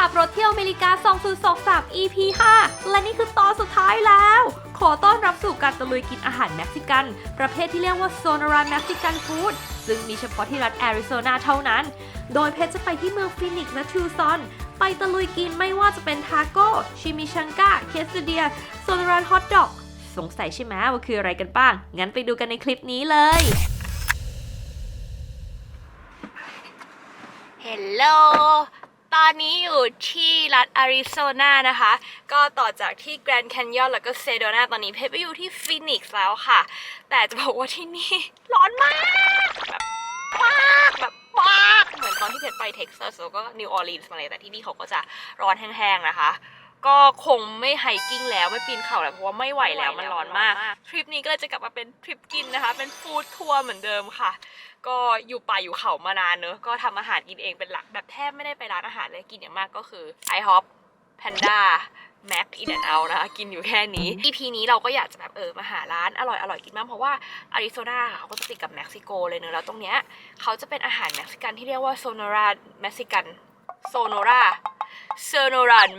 ขับรถเที่ยวอเมริกา 2023 EP 5 และนี่คือตอนสุดท้ายแล้ว ขอต้อนรับสู่การตะลุยกินอาหารเม็กซิกัน ประเภทที่เรียกว่า Sonora Mexican Food ซึ่งมีเฉพาะที่รัฐแอริโซนาเท่านั้น โดยเพชรจะไปที่เมืองฟีนิกซ์และทูซอน ไปตะลุยกินไม่ว่าจะเป็นทาโก้ ชิมิชังกาเคสเดีย โซโนรานฮอทดอกสงสัยใช่ไหมว่าคืออะไรกันบ้าง งั้นไปดูกันในคลิปนี้เลย เฮลโล ตอนนี้อยู่ที่รัฐอาริโซนานะคะ ก็ต่อจากที่แกรนด์แคนยอนแล้วก็เซโดนาตอนนี้เพชรไปอยู่ที่ฟีนิกซ์แล้วค่ะ แต่จะบอกว่าที่นี่ร้อนมากแบบมากเหมือนตอนที่เพชรไปเท็กซัสแล้วก็นิวออร์ลีนส์มาเลยแต่ที่นี่เขาก็จะร้อนแห้งๆนะคะ ก็คงไม่ไฮกิ้งแล้วไม่ปีนเขาแล้วเพราะว่าไม่ไหวแล้วมันร้อนมากทริปนี้ก็เลยจะกลับมาเป็นทริปกินนะคะเป็นฟู้ดทัวร์เหมือนเดิมค่ะก็อยู่ป่าอยู่เขามานานเนอะก็ทำอาหารกินเองเป็นหลักแบบแทบไม่ได้ไปร้านอาหารเลยกินอย่างมากก็คือ IHOP Panda Mac In and Out นะคะกินอยู่แค่นี้ EP นี้เราก็อยากจะแบบมาหาร้านอร่อยกินบ้างเพราะว่าอาริโซนาเขาก็จะติดกับเม็กซิโกเลยเนอะแล้วตรงเนี้ยเขาจะเป็นอาหารเม็กซิกันที่เรียกว่า Sonora Mexican Sonora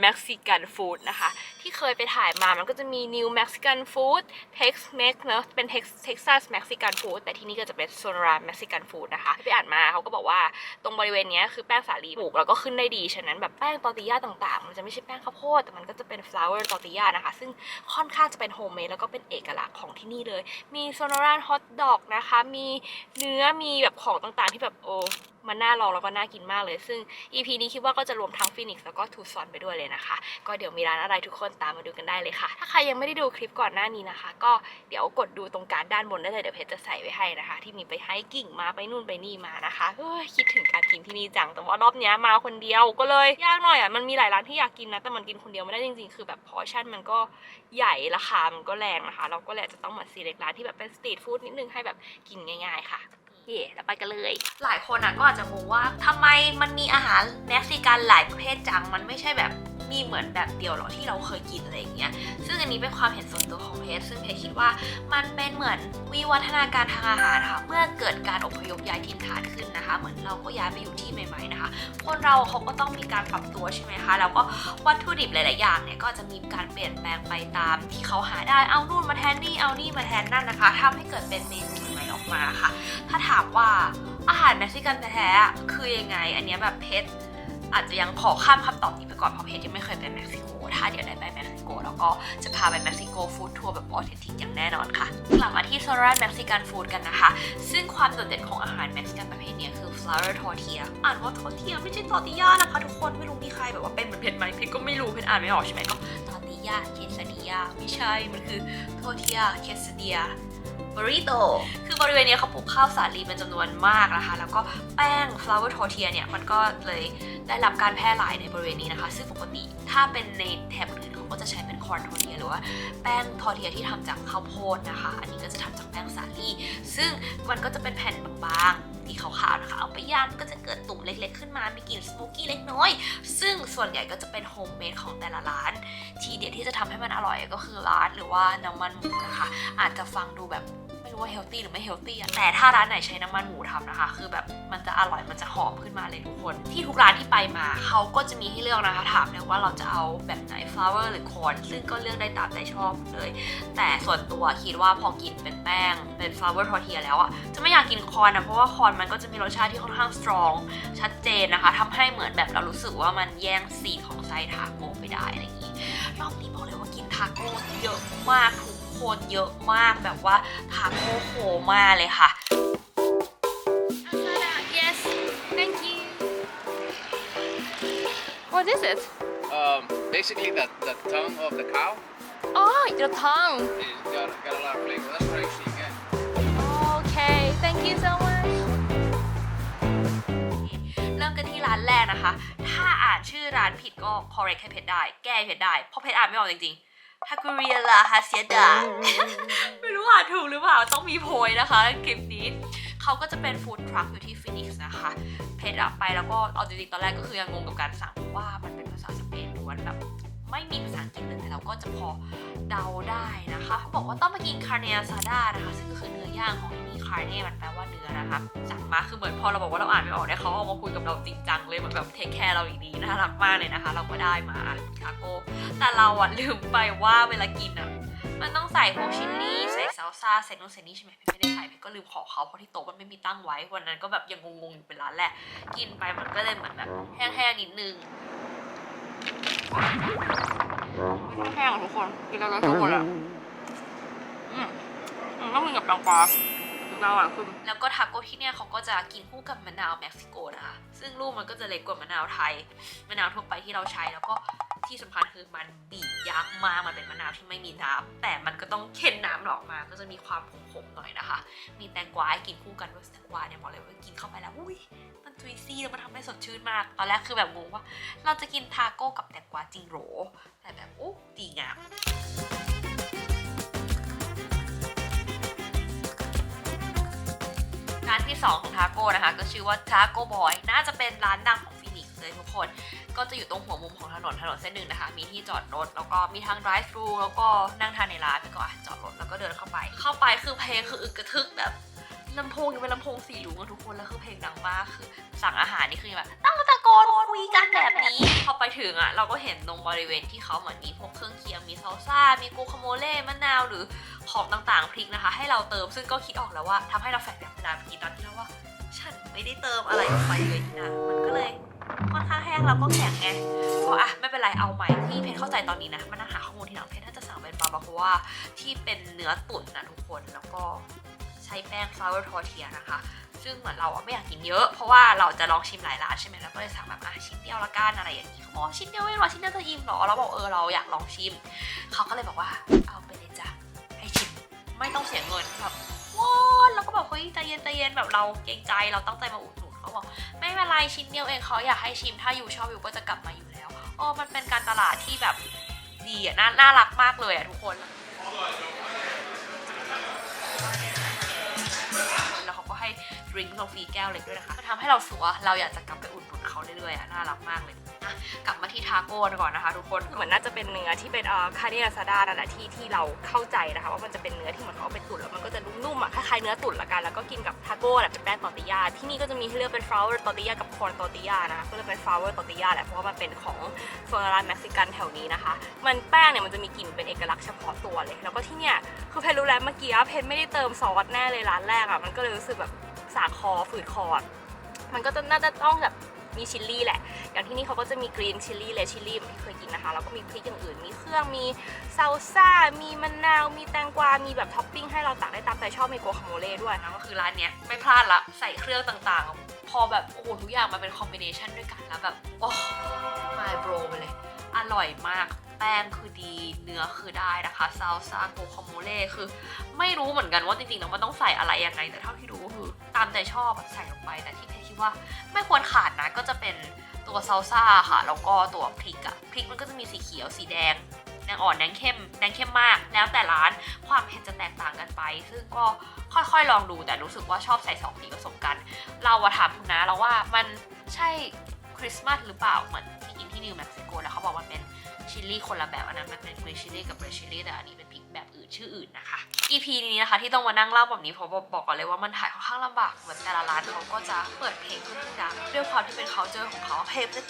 Mexican Food นะคะที่เคยไปถ่ายมามันก็จะมี New Mexican Food Tex-Mex เนอะเป็น Texas Mexican Food แต่ที่นี่ก็จะเป็น Sonora Mexican Food นะคะที่ไปอ่านมาเขาก็บอกว่าตรงบริเวณนี้คือแป้งสาลีปลูกแล้วก็ขึ้นได้ดีฉะนั้นแบบแป้งตอร์ติญาต่างๆมันจะไม่ใช่แป้งข้าวโพดแต่มันก็จะเป็น flour ตอร์ติญานะคะซึ่งค่อนข้างจะเป็นโฮมเมดแล้วก็เป็นเอกลักษณ์ของที่นี่เลยมี Sonora Hot Dog นะคะมีเนื้อมีแบบของต่างๆที่แบบมันน่าลองแล้วก็น่ากินมากเลยซึ่ง EP นี้คิดว่าก็จะรวมทั้งฟีนิกซ์แล้วก็ทูซอนไปด้วยเลยนะคะก็เดี๋ยวมีร้านอะไรทุกคนตามมาดูกันได้เลยค่ะถ้าใครยังไม่ได้ดูคลิปก่อนหน้านี้นะคะก็เดี๋ยวกดดูตรงการด้านบนได้เลยเดี๋ยวเพจจะใส่ไว้ให้นะคะที่มีไปไฮกิ้งมาไปนู่นไปนี่มานะคะคิดถึงการกินที่นี่จังแต่ว่ารอบนี้มาคนเดียวก็เลยยากหน่อยมันมีหลายร้านที่อยากกินนะแต่มันกินคนเดียวไม่ได้จริงๆคือแบบพอชั่นมันก็ใหญ่ราคามันก็แรงนะคะเราก็เลยจะต้องมาซีเล็กร้านที่แบบเป็นสตรีทฟู้ดนิดนึงให้แบบกินง่ายๆค่ะแล้วไปกันเลยหลายคนก็อาจจะงงว่าทำไมมันมีอาหารเม็กซิกันหลายประเภทจังมันไม่ใช่แบบมีเหมือนแบบเดียวหรอที่เราเคยกินอะไรอย่างเงี้ยซึ่งอันนี้เป็นความเห็นส่วนตัวของเพจซึ่งเพจคิดว่ามันเป็นเหมือนวิวัฒนาการทางอาหารค่ะเมื่อเกิดการอพยพย้ายถิ่นฐานขึ้นนะคะเหมือนเราก็ย้ายไปอยู่ที่ใหม่ๆนะคะคนเราเขาก็ต้องมีการปรับตัวใช่ไหมคะแล้วก็วัตถุดิบหลายๆอย่างเนี่ยก็จะมีการเปลี่ยนแปลงไปตามที่เขาหาได้เอานู่นมาแทนนี่เอานี่มาแทนนั่นนะคะทำให้เกิดเป็นเมนูใหม่ออกมาค่ะถ้าถามว่าอาหารเม็กซิกันแท้ๆคือยังไงอันนี้แบบเพชรอาจจะยังขอข้ามคำตอบนี้ไปก่อนเพราะเพชรยังไม่เคยไปเม็กซิโกถ้าเดี๋ยวได้ไปเม็กซิโกแล้วก็จะพาไปเม็กซิโกฟู้ดทัวร์แบบออเทนติกอย่างแน่นอนค่ะกลับมาที่ Sonora Mexican Food กันนะคะซึ่งความโดดเด่นของอาหารเม็กซิกันประเภทนี้คือ flour tortilla อ่านว่า tortilla ไม่ใช่ tortilla นะคะทุกคนไม่รู้มีใครแบบว่าเป็นเหมือนเพชรไหมเพชรก็ไม่รู้เพชรอ่านไม่ออกใช่ไหมก็ tortilla quesadilla ไม่ใช่มันคือ tortilla quesadilla burrito คือบริเวณนี้เขาปลูกข้าวสาลีเป็นจำนวนมากนะคะแล้วก็แป้ง flour tortilla เนี่ยมันก็เลยได้รับการแพร่หลายในบริเวณนี้นะคะซึ่งปกติถ้าเป็นในแถบอื่นเขาก็จะใช้เป็น corn tortilla หรือว่าแป้ง tortilla ที่ทำจากข้าวโพดนะคะอันนี้ก็จะทำจากแป้งสาลีซึ่งมันก็จะเป็นแผ่นบางๆที่ขาวๆนะคะเอาไปย่างก็จะเกิดตุ่มเล็กๆขึ้นมามีกลิ่นสโมกี้เล็กน้อยซึ่งส่วนใหญ่ก็จะเป็นโฮมเมดของแต่ละร้านทีเด็ดที่จะทำให้มันอร่อยก็คือร้านหรือว่าน้ำมันหมูนะคะอาจจะฟังดูแบบว่าเฮลตี้หรือไม่เฮลตี้แต่ถ้าร้านไหนใช้น้ำมันหมูทำนะคะคือแบบมันจะอร่อยมันจะหอมขึ้นมาเลยทุกคนที่ทุกร้านที่ไปมาเขาก็จะมีให้เลือกนะคะถามเลยว่าเราจะเอาแบบไหน flour หรือ corn ซึ่งก็เลือกได้ตามใจชอบเลยแต่ส่วนตัวคิดว่าพอกินเป็นแป้งเป็น flour tortilla แล้วจะไม่อยากกิน corn นะเพราะว่า corn มันก็จะมีรสชาติที่ค่อนข้าง strong ชัดเจนนะคะทำให้เหมือนแบบเรารู้สึกว่ามันแย่งซีนของไส้ทาโก้ไปได้อะไรอย่างนี้รอบนี้บอกเลยว่ากินทาโก้เยอะมากคนเยอะมากแบบว่าทาโก้โคมาเลยค่ะ Yes thank you What is it Basically the tongue of the cow. Oh your tongue It's got a lot of flavor. That's what I usually get. Okay thank you so much เริ่มกันที่ร้านแรกนะคะถ้าอ่านชื่อร้านผิดก็ correct ให้เพจได้แก้เพจได้เพราะเพจอ่านไม่ออกจริงๆทากุเรียลาฮาเซียดา ไม่รู้อ่านถูกหรือเปล่าต้องมีโพยนะคะคลิปนี้เขาก็จะเป็นฟู้ดทรัคอยู่ที่ฟินิกซ์นะคะเพจไปแล้วก็เอาจริงๆตอนแรกก็คือยังงงกับการสั่งเพราะว่ามันเป็นภาษาสเปนล้วนแบบไม่มีภาษาอังกฤษเลยแต่เรา ก็จะพอเดาได้นะคะเขาบอกว่าต้องมากินคาร์เนอาซาดานะคะซึ่งก็คือเนื้อย่างของที่นี่คาร์เนมันแปลว่าเนื้อนะคะจัดมาคือเหมือนพอเราบอกว่าเราอ่านไม่ออกเนี่ยเขาเอามาคุยกับเราจริงจังเลยเหมือนแบบเทคแคร์เราอย่างดีน่ารักมากเลยนะคะเราก็ได้มาทาโก้แต่เราลืมไปว่าเวลากินมันต้องใส่พวกชิลลี่ใส่ซาลซ่าใส่นู่นใส่นี่ใช่ไหมไม่ได้ใส่ก็ลืมขอเขาเพราะที่โต๊ะมันไม่มีตั้งไว้วันนั้นก็แบบยังงงๆอยู่เป็นร้านแรกกินไปมันก็เลยเหมือนแบบแห้งๆนิดนึงแห้งทุกคนกินแล้วก็ทุกคนอะต้องกินกับแตงกวาอร่อยขึ้นแล้วก็ทาโก้ที่เนี่ยเขาก็จะกินคู่กับมะนาวเม็กซิโกนะคะซึ่งลูกมันก็จะเล็กกว่ามะนาวไทยมะนาวทั่วไปที่เราใช้แล้วก็ที่สำคัญคือมันบีบยากมากมันเป็นมะนาวที่ไม่มีน้ำแต่มันก็ต้องเค้นน้ำออกมาก็จะมีความขมๆหน่อยนะคะมีแตงกวาให้กินคู่กันด้วยแตงกวาเนี่ยบอกเลยว่ากินเข้าไปแล้วอุ้ยมันจุยซี่แล้วมันทำให้สดชื่นมากตอนแรกคือแบบงงว่าเราจะกินทาโก้กับแตงกวาจริงโหรแต่แบบโอ้ดีงามร้านที่2ของทาโก้นะคะก็ชื่อว่าทาโก้บอยน่าจะเป็นร้านดังของฟินิกซ์เลยทุกคนก็จะอยู่ตรงหัวมุมของถนนเส้นหนึ่งนะคะมีที่จอดรถแล้วก็มีทั้ง drive thru แล้วก็นั่งทานในร้านไปก่อนจอดรถแล้วก็เดินเข้าไปคือเพลงคืออึกกระทึกแบบลำโพงยังเป็นลำโพง4 หลุมทุกคนแล้วคือเพลงดังมากคือสั่งอาหารนี่คือแบบต้องตะโกนคุยกันแบบนี้พอไปถึงเราก็เห็นตรงบริเวณที่เขาเหมือนมีพวกเครื่องเคียงมีซาลซ่ามีโกคาโมเล่มะนาวหรือของต่างๆพริกนะคะให้เราเติมซึ่งก็คิดออกแล้วว่าทำให้เราแฟลชแบ็กเวลากินตอนที่เราว่าฉันไม่ได้เติมอะไรลงไปเลยนะมันก็เลยค่อนข้างแห้งแล้วก็แข็งไงก็ไม่เป็นไรเอาใหม่ที่เพชรเข้าใจตอนนี้นะมานั่งหาข้อมูลทีหลังเพชรน่าจะสั่งเป็นบาร์บาโคว่าที่เป็นเนื้อตุ๋นนะทุกคนแล้วก็ใช้แป้งฟลาวเวอร์ทอร์เทียนะคะซึ่งเหมือนเราไม่อยากกินเยอะเพราะว่าเราจะลองชิมหลายร้านใช่ไหมแล้วก็เลยสั่งแบบชิ้นเดียวละกันอะไรอย่างนี้เขาบอกชิ้นเดียวไม่หรอชิ้นเดียวจะอิ่มหรอเราบอกเราอยากลองชิมเขาก็เลยบอกว่าเอาไปเลยจ้ะให้ชิมไม่ต้องเสียเงินแบบว้าวแล้วก็แบบเฮ้ยใจเย็นแบบเราเกรงใจเราตั้งใจมาอุดหนุนเขาบอกไม่เป็นไรชิ้นเดียวเองเขาอยากให้ชิมถ้าอยู่ชอบอยู่ก็จะกลับมาอยู่แล้วมันเป็นการตลาดที่แบบดีน่ารักมากเลยทุกคนแล้วเขาก็ให้ดริงก์เราฟรีแก้วเล็กด้วยนะคะมันทำให้เราสัวเราอยากจะกลับไปอุดหนุนเขาเรื่อยๆน่ารักมากเลยกลับมาที่ทาโก้ก่อนนะคะทุกคนเหมือนน่าจะเป็นเนื้อที่เป็นคาร์เนอาซาดานั่นแหละที่เราเข้าใจนะคะว่ามันจะเป็นเนื้อที่เหมือนเขาเอาไปตุ๋นแล้วมันก็จะนุ่มๆคล้ายๆเนื้อตุ๋นละกันแล้วก็กินกับทาโก้แบบเป็นแป้งตอร์ติญาที่นี่ก็จะมีให้เลือกเป็นฟลาวเวอร์ตอร์ติญากับคอร์นตอร์ติญานะคะก็เลยเป็นฟลาวเวอร์ตอร์ติญาแหละเพราะว่ามันเป็นของโซนร้านเม็กซิกันแถวนี้นะคะมันแป้งเนี่ยมันจะมีกลิ่นเป็นเอกลักษณ์เฉพาะตัวเลยแล้วก็ที่เนี่ยคือเพนรู้แล้วเมื่อกี้เพนไม่ได้เติมซอสแน่เลยร้านแรกมันก็เลยรู้สึกแบบสาคอฝืดคอมันก็จะน่าจะต้องแบบมีชิลลี่แหละอย่างที่นี่เขาก็จะมีกรีนชิลลี่เลดชิลลี่ไม่เคยกินนะคะแล้วก็มีพริกอย่างอื่นมีเครื่องมีซาลซ่ามีมะนาวมีแตงกวามีแบบท็อปปิ้งให้เราตักได้ตามใจชอบมีโกคาโมเล่ด้วยนะก็คือร้านเนี้ยไม่พลาดละใส่เครื่องต่างๆพอแบบโอ้โหทุกอย่างมาเป็นคอมบิเนชันด้วยกันแล้วแบบโอ้มาโบรไปเลยอร่อยมากแป้งคือดีเนื้อคือได้นะคะซาลซ่าโกคาโมเล่คือไม่รู้เหมือนกันว่าจริงๆแล้วมันต้องใส่อะไรยังไงแต่เท่าที่รู้คือตามใจชอบใส่ลงไปแต่ที่เพชรคิดว่าไม่ควรขาดนะก็จะเป็นตัวซาลซ่าค่ะแล้วก็ตัวพริกพริกมันก็จะมีสีเขียวสีแดงอ่อนแดงเข้มมากแล้วแต่ร้านความเผ็ดจะแตกต่างกันไปซึ่งก็ค่อยๆลองดูแต่รู้สึกว่าชอบใส่2 สีผสมกันเราถามคุณนะเราว่ามันใช่คริสต์มาสหรือเปล่าเหมือนที่กินที่นิวเม็กซิโกแล้วเขาบอกมันเป็นชิลลี่คนละแบบอันนั้นมันเป็นกรีนชิลลี่กับเรดชิลลี่แต่อันนี้เป็นพริกแบบอื่นชื่ออื่นนะคะ EP นี้นะคะที่ต้องมานั่งเล่าแบบนี้เพราะบอกก่อนเลยว่ามันถ่ายค่อนข้างลำบากเหมือนแต่ละร้านเขาก็จะเปิดเพลงค่อนข้างดังด้วยความที่เป็น culture ของเขาเพลงจะ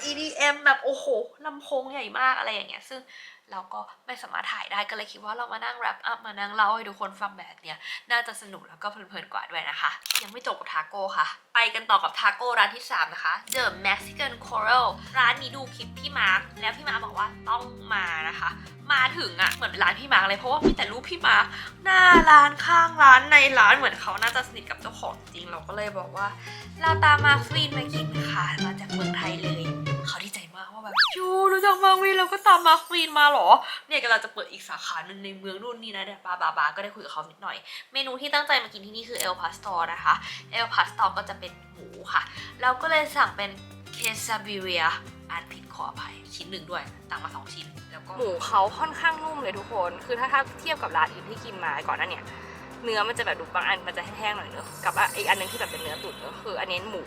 EDM แบบโอ้โหลำโพงใหญ่มากอะไรอย่างเงี้ยซึ่งเราก็ไม่สามารถถ่ายได้ก็เลยคิดว่าเรามานั่งแรปอัพมานั่งเล่าให้ทุกคนฟังแบบเนี้ยน่าจะสนุกแล้วก็เพลินๆกว่าด้วยนะคะยังไม่จบกับทาโก้ค่ะไปกันต่อกับทาโก้ร้านที่3นะคะ The Mexican Coral ร้านนี้ดูคลิปพี่มาร์คแล้วพี่มาร์คบอกว่าต้องมานะคะมาถึงเหมือนเป็นร้านพี่มาร์คเลยเพราะว่ามีแต่รูปพี่มาร์คหน้าร้านข้างร้านในร้านเหมือนเขาน่าจะสนิทกับเจ้าของจริงเราก็เลยบอกว่าเราตามมาร์ควินมากินค่ะมาจากเมืองไทยเลยเขาดีใจมากว่าแบบยูรู้จักมาร์ควินแล้วก็ตามมาร์ควินมาหรอเนี่ยกำลังจะเปิดอีกสาขาหนึ่งในเมืองนู่นนี่นะเนี่ยบาก็ได้คุยกับเขานิดหน่อยเมนูที่ตั้งใจมากินที่นี่คือเอลพาสตอร์นะคะเอลพาสตอร์ก็จะเป็นหมูค่ะเราก็เลยสั่งเป็นเคซาบิเรียอ่านผิดขออภัยชิ้นหนึ่งด้วยต่างมา2 ชิ้นแล้วก็หมูเขาค่อนข้างนุ่มเลยทุกคนคือถ้าเทียบกับร้านอื่นที่กินมาก่อนหน้าเนี่ยเนื้อมันจะแบบดูบางอันมันจะแห้งๆหน่อยเนอะกับอีกอันนึงที่แบบเป็นเนื้อตุ๋นเนอะคืออันนี้หมู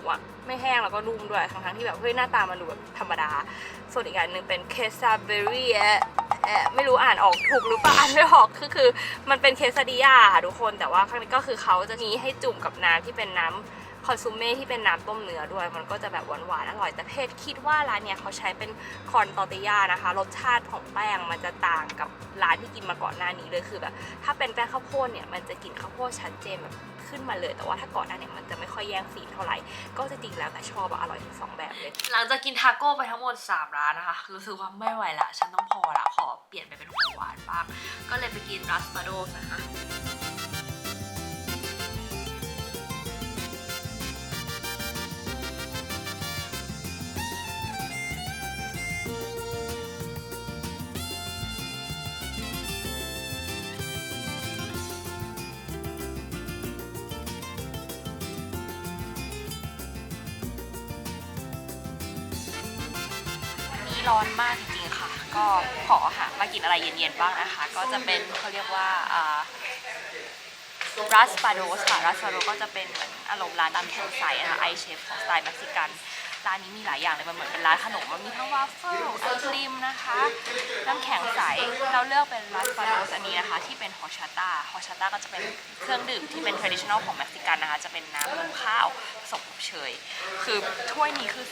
ไม่แห้งแล้วก็นุ่มด้วยทั้งที่แบบเฮ้ยหน้าตามันดูแบบธรรมดาส่วนอีกอันนึงเป็นเคซาบิเรีย ไม่รู้อ่านออกถูกหรือเปล่าอ่านไม่ออกคือมันเป็นเคสดิยาค่ะทุกคนแต่ว่าข้างในก็คือเขาจะมีให้จุ่มกับน้ำที่เป็นน้ำคอนซูเม่ที่เป็นน้ำต้มเนื้อด้วยมันก็จะแบบหวานๆอร่อยแต่เพจคิดว่าร้านเนี้ยเขาใช้เป็นคอนตอร์ติยานะคะรสชาติของแป้งมันจะต่างกับร้านที่กินมาก่อนหน้านี้เลยคือแบบถ้าเป็นแป้งข้าวโพดเนี่ยมันจะกลิ่นข้าวโพดชัดเจนแบบขึ้นมาเลยแต่ว่าถ้าก่อนหน้าเนี่ยมันจะไม่ค่อยแย่งซีนเท่าไหร่ก็จริงๆแล้วแต่ชอบอร่อยทั้งสองแบบเลยหลังจากกินทาโก้ไปทั้งหมด3ร้านนะคะรู้สึกว่าไม่ไหวละฉันต้องพอละขอเปลี่ยนไปเป็นของหวานบ้างก็เลยไปกินรัสปาโดสนะคะร้อนมากจริงๆค่ะก็ขอหามากินอะไรเย็นๆบ้างนะคะก็จะเป็นเขาเรียกว่ารัสปาโดสค่ะรัสปาโดก็จะเป็นเหมือนอารมณ์ร้านน้ำแข็งใสนะคะไอเชฟของสไตล์เม็กซิกันร้านนี้มีหลายอย่างเลยมันเหมือนเป็นร้านขนมมันมีทั้งวาฟเฟิลไอศครีมนะคะน้ำแข็งใสเราเลือกเป็นรัสปาโดสอันนี้นะคะที่เป็นฮอร์ชาต้าก็จะเป็นเครื่องดื่มที่เป็น traditional ของเม็กซิกันนะคะจะเป็นน้ำนมข้าวผสมกับเชยคือถ้วยนี้คือ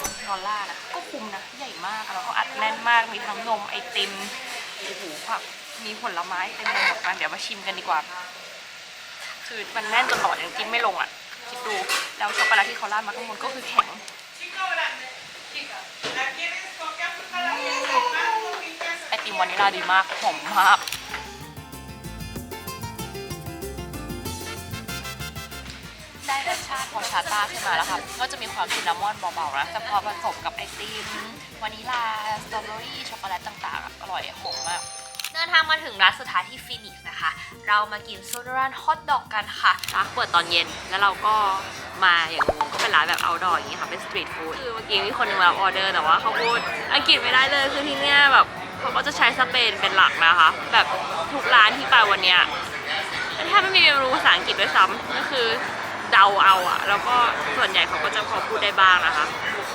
$12นะก็คุ้มนะใหญ่มากแล้วก็อัดแน่นมากมีทั้งนมไอติมโอ้โหแบบมีผลไม้เต็มไปหมดกันเดี๋ยวมาชิมกันดีกว่าคือมันแน่นจนต่อยังกินไม่ลงอ่ะคิดดูแล้วช็อกโกแลตที่เขาราดมาข้างบนก็คือแข็งไอติมวานิลาดีมากหอมมากได้รสชาติฮอร์ชาต้าขึ้นมาแล้วค่ะก็จะมีความซินนามอนเบาๆนะแต่พอผสมกับไอติมวานิลาสตรอเบอรี่ช็อกโกแลตต่างๆอร่อยหอมมากเดินทางมาถึงร้านสุดท้ายที่ฟีนิกซ์นะคะเรามากินโซนร้านฮอทดอกกันค่ะร้านเปิดตอนเย็นแล้วเราก็มาอย่างงงก็เป็นร้านแบบเอาท์ดอร์อย่างนี้ค่ะเป็นสตรีทฟู้ดคือเมื่อกี้มีคนนึงมาออเดอร์แต่ว่าเขาพูดอังกฤษไม่ได้เลยคือที่เนี้ยแบบเขาก็จะใช้สเปนเป็นหลักนะคะแบบทุกร้านที่ไปวันเนี้ยแทบไม่มีเรียนรู้ภาษาอังกฤษด้วยซ้ำก็คือเดาเอาอะแล้วก็ส่วนใหญ่เขาก็จะพอพูดได้บ้างนะคะ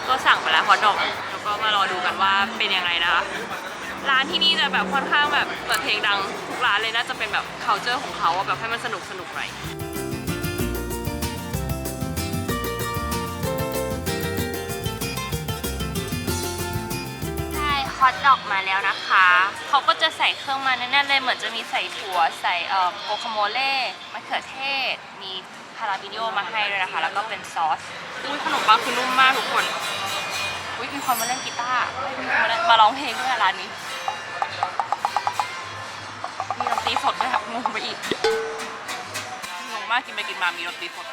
ก็สั่งไปแล้วฮอทดอกแล้วก็มารอดูกันว่าเป็นยังไงนะคะร้านที่นี่จะแบบค่อนข้างแบบเปิดเพลงดังทุกร้านเลยน่าจะเป็นแบบ culture ของเขาแบบให้มันสนุกหน่อยได้ฮอทดอกมาแล้วนะคะเขาก็จะใส่เครื่องมาแน่นๆเลยเหมือนจะมีใส่ถั่วใส่โกคาโมเล่มะเขือเทศมีคาราบิโยมาให้ด้วยนะคะแล้วก็เป็นซอสขนมปังคือนุ่มมากทุกคนมีคนมาเล่นกีตาร์มีคนมาร้องเพลงด้วยร้านนี้มีดนตรีสดด้วยค่ะงงไปอีกงงมากกินไปกินมามีดนตรีสด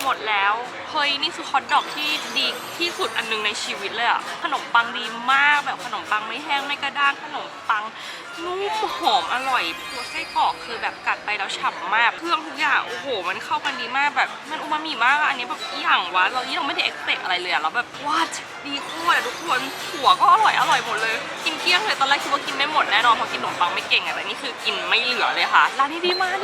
หมดแล้วเฮ้ยนี่คือฮอทดอกที่ดีที่สุดอันนึงในชีวิตเลยอะขนมปังดีมากแบบขนมปังไม่แห้งไม่กระด้างขนมปังนุ่มหอมอร่อยตัวไส้กรอกคือแบบกัดไปแล้วฉ่ำมากเครื่องทุกอย่างโอ้โหมันเข้ากันดีมากแบบมันอูมามิมากอันนี้แบบอย่างวะเรานี่เราไม่ได้ expect อะไรเลยอะเราแบบว้าดีโคตรอะทุกคนถั่วก็อร่อยหมดเลยกินเกลี้ยงเลยตอนแรกคิดว่ากินไม่หมดแน่นอนเพราะกินขนมปังไม่เก่งอะแต่นี่คือกินไม่เหลือเลยค่ะร้านนี้ดีมาก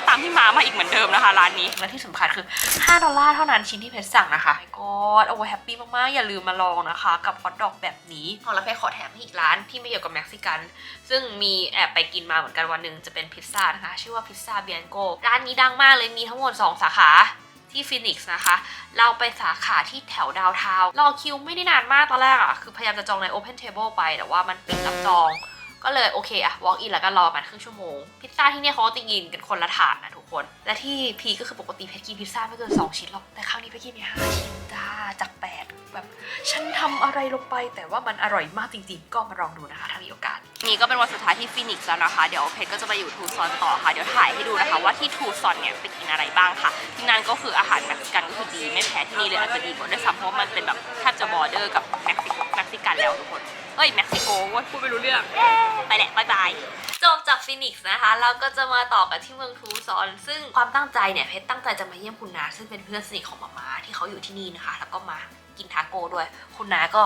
ตามที่มาอีกเหมือนเดิมนะคะร้านนี้และที่สำคัญคือ$5เท่านั้นชิ้นที่เพชรสั่งนะคะก็โอ้แฮปปี้มากๆอย่าลืมมาลองนะคะกับฮอทดอกแบบนี้แล้วเพชรขอแถมให้อีกร้านที่ไม่เกี่ยวกับเม็กซิกันซึ่งมีแอบไปกินมาเหมือนกันวันหนึ่งจะเป็นพิซซ่านะคะชื่อว่าพิซซ่าเบียนโกร้านนี้ดังมากเลยมีทั้งหมด2สาขาที่ฟีนิกซ์นะคะเราไปสาขาที่แถวดาวน์ทาวน์รอคิวไม่ได้นานมากตอนแรกอะคือพยายามจะจองใน Open Table ไปแต่ว่ามันปิดรับจองก็เลยโอเคอะ walk in แล้วก็รอกันครึ่งชั่วโมงพิซซ่าที่เนี่ยเขาจะกินกันคนละถาดนะทุกคนและที่พีก็คือปกติเพชรกินพิซซ่าไม่เกิน2ชิ้นหรอกแต่ครั้งนี้เพชรกินไป5ชิ้นจ้าจาก8แบบฉันทำอะไรลงไปแต่ว่ามันอร่อยมากจริงๆก็มาลองดูนะคะถ้ามีโอกาสนี่ก็เป็นวันสุดท้ายที่ฟีนิกซ์แล้วนะคะเดี๋ยวเพชรก็จะไปอยู่ทูซอนต่อค่ะเดี๋ยวถ่ายให้ดูนะคะว่าที่ทูซอนเนี่ยไปกินอะไรบ้างค่ะที่นั่นก็คืออาหารเม็กซิกันก็คือดีไม่แพ้ที่นี่เลยอาจจะดีกว่าด้วยซ้ำเพราะมันเป็นแบบแทบจะบอร์เดอร์กับเม็กซิกันแล้วทุกคน เอ้ยเม็กซิโกว่าพูดไม่รู้เรื่องไปแหละบายบายจบจากฟินิกส์นะคะเราก็จะมาต่อกันที่เมืองทูซอนซึ่งความตั้งใจเนี่ยเพชรตั้งใจจะมาเยี่ยมคุณนาซึ่งเป็นเพื่อนสนิทของมาที่เขาอยู่ที่นี่นะคะแล้วก็มากินทาโก้ด้วยคุณนาก็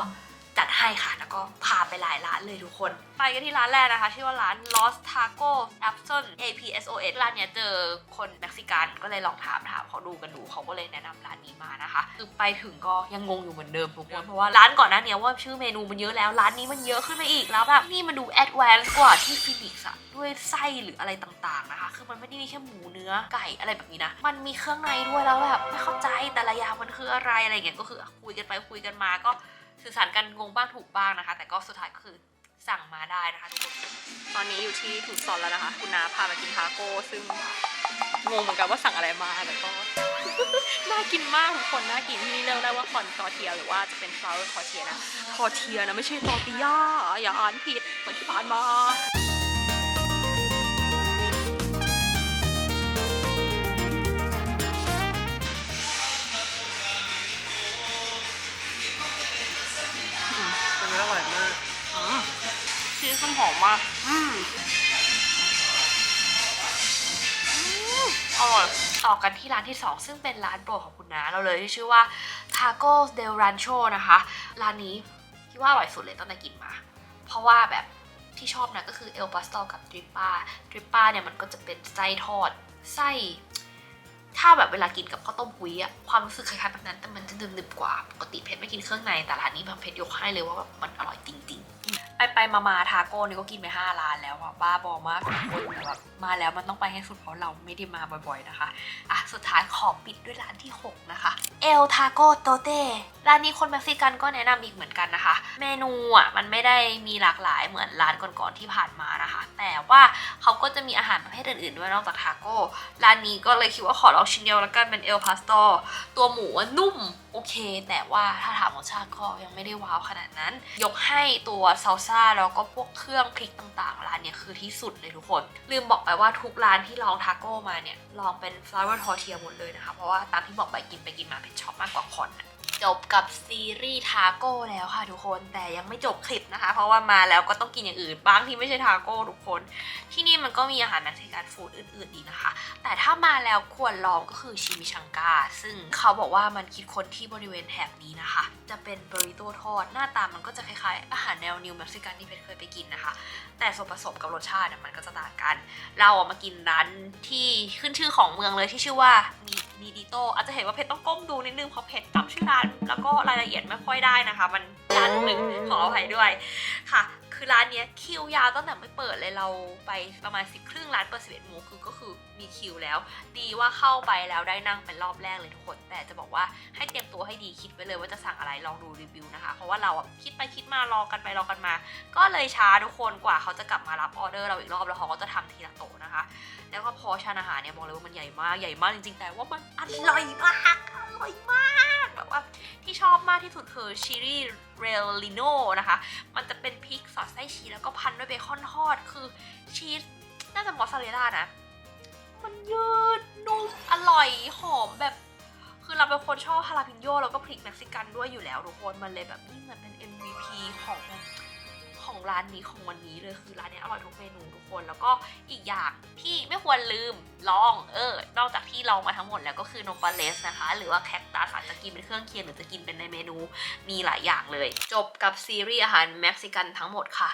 จัดให้ค่ะแล้วก็พาไปหลายร้านเลยทุกคนไปกันที่ร้านแรกนะคะชื่อว่าร้าน Los Tacos Abson APSOS ร้านเนี้ยเจอคนเม็กซิกันก็เลยลองถามเขาดูเขาก็เลยแนะนำร้านนี้มานะคะคือไปถึงก็ยังงงอยู่เหมือนเดิมทุกคนเพราะว่าร้านก่อนหน้านี้ว่าชื่อเมนูมันเยอะแล้วร้านนี้มันเยอะขึ้นไปอีกแล้วแบบนี่มันดูแอดวานซ์กว่าที่ฟินิกส์อะด้วยไส้หรืออะไรต่างๆนะคะคือมันไม่ได้มีแค่หมูเนื้อไก่อะไรแบบนี้นะมันมีเครื่องในด้วยแล้วแบบไม่เข้าใจแต่ละอย่างมันคืออะไรอย่างเงี้ยก็คือคุยกันไปคุยกันมาก็สื่อสารกันงงบ้างถูกบ้างนะคะแต่ก็สุดท้ายก็คือสั่งมาได้นะคะทุกคนตอนนี้อยู่ที่ทูซอนแล้วนะคะคุณนาพามากินทาโก้ซึ่งงงเหมือนกันว่าสั่งอะไรมาแต่ก็ น่ากินมากทุกคนน่ากินที่นี่เรียกได้ว่าคอนทอร์เทียหรือว่าจะเป็นฟลาวเวอร์ทอร์เทียนะทอร์เทียนะไม่ใช่ทอร์ติย่าอย่าอ่านผิดเหมือนที่ผ่านมาอันนี้อร่อยมาก ชีสมันหอมมากอร่อยต่อกันที่ร้านที่ 2ซึ่งเป็นร้านโปรดของคุณน้าเราเลยที่ชื่อว่า Tacos del Rancho นะคะร้านนี้คิดว่าอร่อยสุดเลยตั้งแต่กินมาเพราะว่าแบบที่ชอบนะก็คือเอลปาสโตกับดริปป้าเนี่ยมันก็จะเป็นไส้ทอดไส้ถ้าแบบเวลากินกับข้าวต้มกุ้ยอะความรู้สึกคล้ายๆแบบนั้นแต่มันจะดึบๆกว่าปกติเพชรไม่กินเครื่องในแต่ร้านนี้แบบเพชรยกให้เลยว่าแบบมันอร่อยจริงๆไปมาทาโก้นี่ก็กินไป5 ร้านแล้วอะบ้าบอมากทุกคนแบบมาแล้วมันต้องไปให้สุดเพราะเราไม่ได้มาบ่อยๆนะคะอ่ะสุดท้ายขอปิดด้วยร้านที่ 6นะคะเอลทาโก้โตเต้ร้านนี้คนเม็กซิกันก็แนะนำอีกเหมือนกันนะคะเมนูอ่ะมันไม่ได้มีหลากหลายเหมือนร้านก่อนๆที่ผ่านมานะคะแต่ว่าเขาก็จะมีอาหารประเภทอื่นๆด้วยนอกจากทาโก้ร้านนี้ก็เลยคิดว่าขอลองชิ้นเดียวแล้วกันเป็นเอลพาสโตตัวหมูนุ่มโอเคแต่ว่าถ้าถามรสชาติก็ยังไม่ได้ว้าวขนาดนั้นยกให้ตัวซาลซ่าแล้วก็พวกเครื่องพริกต่างๆร้านเนี้ยคือที่สุดเลยทุกคนลืมบอกไปว่าทุกร้านที่ลองทาโก้มาเนี่ยลองเป็นฟลาวเวอร์ทอร์เทียหมดเลยนะคะเพราะว่าตามที่บอกไปกินมาเพชรชอบมากกว่าคอนจบกับซีรีส์ทาโก้แล้วค่ะทุกคนแต่ยังไม่จบคลิปนะคะเพราะว่ามาแล้วก็ต้องกินอย่างอื่นบ้างที่ไม่ใช่ทาโก้ทุกคนที่นี่มันก็มีอาหารเม็กซิกันฟู้ดอื่นๆอีกนะคะแต่ถ้ามาแล้วควรลองก็คือชิมิชังกาซึ่งเขาบอกว่ามันคิดค้นที่บริเวณแถบนี้นะคะจะเป็นบริโต้ทอดหน้าตามันก็จะคล้ายๆอาหารแนวนิวเม็กซิกันที่เพชรเคยไปกินนะคะแต่ส่วนผสมกับรสชาติมันก็จะต่างกันเรามากินร้านที่ขึ้นชื่อของเมืองเลยที่ชื่อว่ามีดิโตอาจจะเห็นว่าเพชรต้องก้มดูนิดนึงเพราะเพชรจำชื่อร้านแล้วก็รายละเอียดไม่ค่อยได้นะคะมันร้านหนึ่งขออภัยด้วยค่ะคือร้านนี้คิวยาวตั้งแต่ไม่เปิดเลยเราไปประมาณ10 ครึ่งร้านเปิด11 โมงก็คือมีคิวแล้วดีว่าเข้าไปแล้วได้นั่งเป็นรอบแรกเลยทุกคนแต่จะบอกว่าให้เตรียมตัวให้ดีคิดไว้เลยว่าจะสั่งอะไรลองดูรีวิวนะคะเพราะว่าเราคิดไปคิดมารอกันไปรอกันมาก็เลยช้าทุกคนกว่าเขาจะกลับมารับออเดอร์เราอีกรอบแล้วเขาก็จะทำทีละโต๊ะนะคะแล้วก็พอชานอาหารเนี่ยบอกเลยว่ามันใหญ่มากจริงๆแต่ว่ามันอร่อยมากแบบว่าที่ชอบมากที่สุดคือชิลลี่เรลลิโนนะคะมันจะเป็นพริกสอดไส้ชีสแล้วก็พันด้วยเบคอนทอดคือชีสน่าจะมอสซาเรลล่านะมันยืดนุ่มอร่อยหอมแบบคือเราเป็นคนชอบฮาลาพิโยแล้วก็พริกเม็กซิกันด้วยอยู่แล้วทุกคนมันเลยแบบนี่เหมือนเป็น MVP ของร้านนี้ของวันนี้เลยคือร้านนี้อร่อยทุกเมนูทุกคนแล้วก็อีกอย่างที่ไม่ควรลืมลองนอกจากที่ลองมาทั้งหมดแล้วก็คือโนปาเลสนะคะหรือว่าแคคตัสจะกินเป็นเครื่องเคียงหรือจะกินเป็นในเมนูมีหลายอย่างเลยจบกับซีรีส์อาหารเม็กซิกันทั้งหมดค่ะ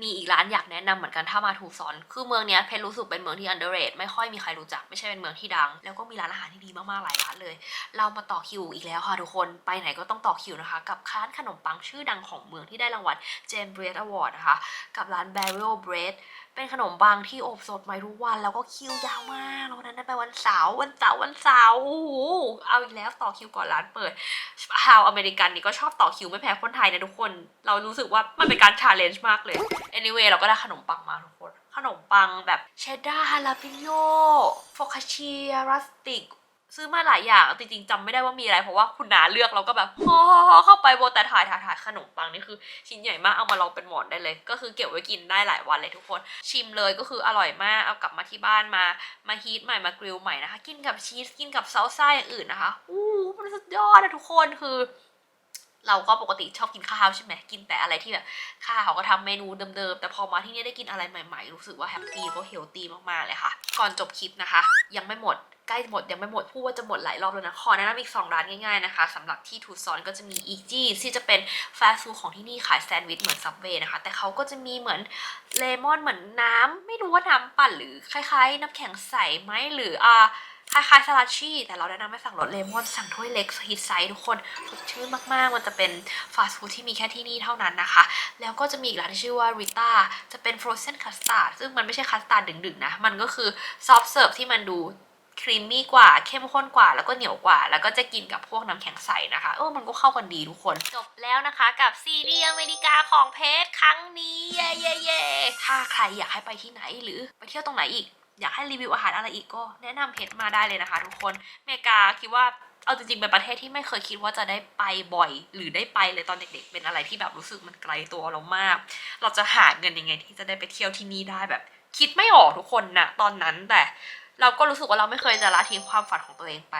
มีอีกร้านอยากแนะนำเหมือนกันถ้ามาทูซอนคือเมืองนี้เพชรรู้สึกเป็นเมืองที่ underrated ไม่ค่อยมีใครรู้จักไม่ใช่เป็นเมืองที่ดังแล้วก็มีร้านอาหารที่ดีมากๆหลายร้านเลยเรามาต่อคิวอีกแล้วค่ะทุกคนไปไหนก็ต้องต่อคิวนะคะกับร้านขนมปังชื่อดังของเมืองที่ได้รางวัล Jam Bread Award นะคะกับร้าน Barrel Bread เป็นขนมปังที่อบสดใหม่ทุกวันแล้วก็คิวยาวมากแล้วนั้นไปวันเสาร์โอ้โหเอาอีกแล้วต่อคิวก่อนร้านเปิดชาวอเมริกันนี่ก็ชอบต่อคิวไม่แพ้คนไทยนะทุกคนเรารู้สึกว่ามันเป็นการ challenge มากเลย anyway เราก็ได้ขนมปังมาทุกคนขนมปังแบบเชดดาร์ฮาลาปิโยโฟคาเชียรัสติกซื้อมาหลายอย่างจริงๆจำไม่ได้ว่ามีอะไรเพราะว่าคุณน้าเลือกเราก็แบบเข้าไปโบแต่ถ่ายขนมปังนี่คือชิ้นใหญ่มากเอามาลองเป็นหมอนได้เลยก็คือเก็บไว้กินได้หลายวันเลยทุกคนชิมเลยก็คืออร่อยมากเอากลับมาที่บ้านมาฮีทใหม่มากริลใหม่นะคะกินกับชีสกินกับซอสซ่าอย่างอื่นนะคะมันสุดยอดนะทุกคนคือ เราก็ปกติชอบกินข้าวใช่ไหมกินแต่อะไรที่แบบข้าวเขาก็ทำเมนูเดิมๆแต่พอมาที่นี่ได้กินอะไรใหม่ๆรู้สึกว่าแฮปปี้ก็เฮลตี้มากๆเลยค่ะก่อนจบคลิปนะคะยังไม่หมดใกล้หมดยังไม่หมดพูดว่าจะหมดหลายรอบแล้วนะขอแนะนำอีก2ร้านง่ายๆนะคะสำหรับที่ทูซอนก็จะมีอีจี้ที่จะเป็นฟาสต์ฟู้ดของที่นี่ขายแซนด์วิชเหมือนซับเวย์นะคะแต่เขาก็จะมีเหมือนเลมอนเหมือนน้ำไม่รู้ว่าน้ำปั่นหรือคล้ายๆน้ำแข็งใสไหมหรือคล้ายๆสลัดชี่แต่เราแนะนำให้สั่งรสเลมอนสั่งถ้วยเล็กฮิตไซส์ทุกคนสดชื่นมากๆมันจะเป็นฟาสต์ฟู้ดที่มีแค่ที่นี่เท่านั้นนะคะแล้วก็จะมีอีกร้านที่ชื่อว่าริต้าจะเป็นฟรอเซนคัสตาร์ดซึ่งมันไม่ใช่คัสตาร์ดดึงๆนะมันก็คือซอฟต์เสิร์ฟที่มันดูครีมมี่กว่าเข้มข้นกว่าแล้วก็เหนียวกว่าแล้วก็จะกินกับพวกน้ำแข็งใสนะคะมันก็เข้ากันดีทุกคนจบแล้วนะคะกับซีรีส์อเมริกาของเพจครั้งนี้เย่ถ้าใครอยากให้ไปที่ไหนหรือไปเที่ยวตรงไหนอีกอยากให้รีวิวอาหารอะไรอีกก็แนะนำเพจมาได้เลยนะคะทุกคนอเมริกาคิดว่าเอาจริงๆเป็นประเทศที่ไม่เคยคิดว่าจะได้ไปบ่อยหรือได้ไปเลยตอนเด็กๆเป็นอะไรที่แบบรู้สึกมันไกลตัวเรามากเราจะหาเงินยังไงที่จะได้ไปเที่ยวที่นี่ได้แบบคิดไม่ออกทุกคนนะตอนนั้นแต่เราก็รู้สึกว่าเราไม่เคยจะละทิ้งความฝันของตัวเองไป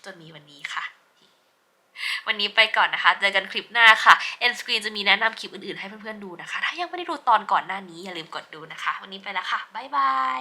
จนมีวันนี้ค่ะวันนี้ไปก่อนนะคะเจอกันคลิปหน้าค่ะ End Screen จะมีแนะนำคลิปอื่นๆให้เพื่อนๆดูนะคะถ้ายังไม่ได้ดูตอนก่อนหน้านี้อย่าลืมกดดูนะคะวันนี้ไปแล้วค่ะบ๊ายบาย